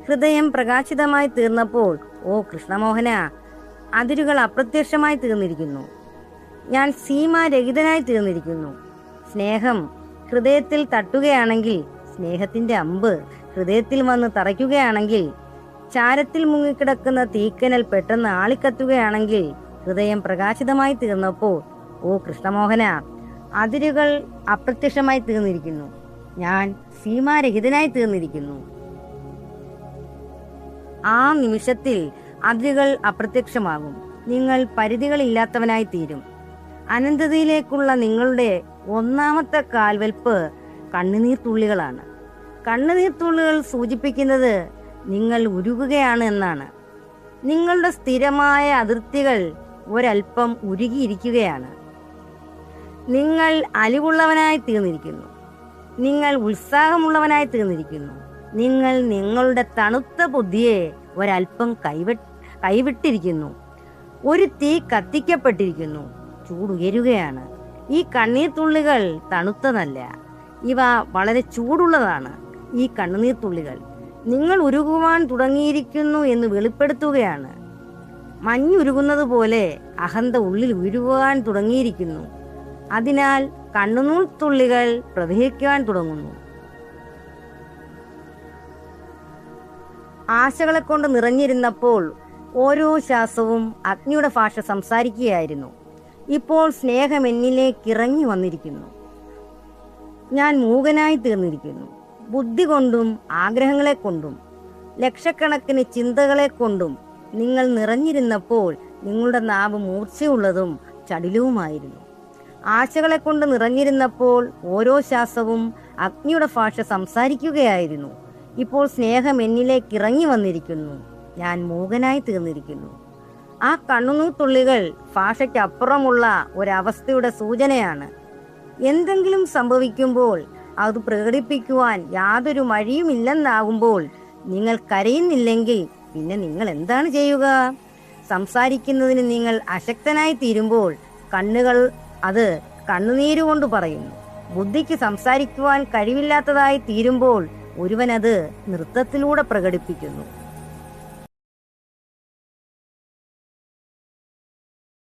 ഹൃദയം പ്രകാശിതമായി തീർന്നപ്പോൾ ഓ കൃഷ്ണമോഹന, അതിരുകൾ അപ്രത്യക്ഷമായി തീർന്നിരിക്കുന്നു. ഞാൻ സീമാരഹിതനായി തീർന്നിരിക്കുന്നു. സ്നേഹം ഹൃദയത്തിൽ തട്ടുകയാണെങ്കിൽ, സ്നേഹത്തിന്റെ അമ്പ് ഹൃദയത്തിൽ വന്ന് തറയ്ക്കുകയാണെങ്കിൽ, ചാരത്തിൽ മുങ്ങിക്കിടക്കുന്ന തീക്കനൽ പെട്ടെന്ന് ആളിക്കത്തുകയാണെങ്കിൽ, ഹൃദയം പ്രകാശിതമായി തീർന്നപ്പോൾ ഓ കൃഷ്ണമോഹന, അതിരുകൾ അപ്രത്യക്ഷമായി തീർന്നിരിക്കുന്നു. ഞാൻ സീമാരഹിതനായി തീർന്നിരിക്കുന്നു. ആ നിമിഷത്തിൽ അതിരുകൾ അപ്രത്യക്ഷമാകും. നിങ്ങൾ പരിധികളില്ലാത്തവനായി തീരും. അനന്തതയിലേക്കുള്ള നിങ്ങളുടെ ഒന്നാമത്തെ കാൽവെൽപ്പ് കണ്ണുനീർത്തുള്ളികളാണ്. കണ്ണുനീർത്തുള്ളികൾ സൂചിപ്പിക്കുന്നത് നിങ്ങൾ ഉരുകുകയാണ് എന്നാണ്. നിങ്ങളുടെ സ്ഥിരമായ അതിർത്തികൾ ഒരൽപ്പം ഉരുകിയിരിക്കുകയാണ്. നിങ്ങൾ അലിവുള്ളവനായി തീർന്നിരിക്കുന്നു. നിങ്ങൾ ഉത്സാഹമുള്ളവനായി തീർന്നിരിക്കുന്നു. നിങ്ങൾ നിങ്ങളുടെ തണുത്ത ബുദ്ധിയെ ഒരൽപ്പം കൈവിട്ടിരിക്കുന്നു. ഒരു തീ കത്തിക്കപ്പെട്ടിരിക്കുന്നു. ചൂടുയരുകയാണ്. ഈ കണ്ണീർത്തുള്ളികൾ തണുത്തതല്ല, ഇവ വളരെ ചൂടുള്ളതാണ്. ഈ കണ്ണുനീർത്തുള്ളികൾ നിങ്ങൾ ഉരുകുവാൻ തുടങ്ങിയിരിക്കുന്നു എന്ന് വെളിപ്പെടുത്തുകയാണ്. മഞ്ഞുരുകുന്നത് പോലെ അഹന്ത ഉള്ളിൽ ഉരുകുവാൻ തുടങ്ങിയിരിക്കുന്നു. അതിനാൽ കണ്ണുനീർത്തുള്ളികൾ പ്രവഹിക്കുവാൻ തുടങ്ങുന്നു. ആശകളെ കൊണ്ട് നിറഞ്ഞിരുന്നപ്പോൾ ഓരോ ശ്വാസവും അഗ്നിയുടെ ഭാഷ സംസാരിക്കുകയായിരുന്നു. ഇപ്പോൾ സ്നേഹം എന്നിലേക്ക് ഇറങ്ങി വന്നിരിക്കുന്നു. ഞാൻ മൂകനായി തീർന്നിരിക്കുന്നു. ബുദ്ധി കൊണ്ടും ആഗ്രഹങ്ങളെ കൊണ്ടും ലക്ഷക്കണക്കിന് ചിന്തകളെ കൊണ്ടും നിങ്ങൾ നിറഞ്ഞിരുന്നപ്പോൾ നിങ്ങളുടെ നാവ് മൂർച്ചയുള്ളതും ചടിലവുമായിരുന്നു. ആശകളെ കൊണ്ട് നിറഞ്ഞിരുന്നപ്പോൾ ഓരോ ശ്വാസവും അഗ്നിയുടെ ഭാഷ സംസാരിക്കുകയായിരുന്നു. ഇപ്പോൾ സ്നേഹം എന്നിലേക്ക് ഇറങ്ങി വന്നിരിക്കുന്നു. ഞാൻ മൂകനായി തീർന്നിരിക്കുന്നു. ആ കണ്ണുനീർത്തുള്ളികൾ ഭാഷയ്ക്കപ്പുറമുള്ള ഒരവസ്ഥയുടെ സൂചനയാണ്. എന്തെങ്കിലും സംഭവിക്കുമ്പോൾ അത് പ്രകടിപ്പിക്കുവാൻ യാതൊരു വഴിയുമില്ലെന്നാകുമ്പോൾ നിങ്ങൾ കരയുന്നില്ലെങ്കിൽ പിന്നെ നിങ്ങൾ എന്താണ് ചെയ്യുക? സംസാരിക്കുന്നതിന് നിങ്ങൾ അശക്തനായി തീരുമ്പോൾ കണ്ണുകൾ അത് കണ്ണുനീരുകൊണ്ട് പറയുന്നു. ബുദ്ധിക്ക് സംസാരിക്കുവാൻ കഴിവില്ലാത്തതായി തീരുമ്പോൾ ഒരുവനത് നൃത്തത്തിലൂടെ പ്രകടിപ്പിക്കുന്നു.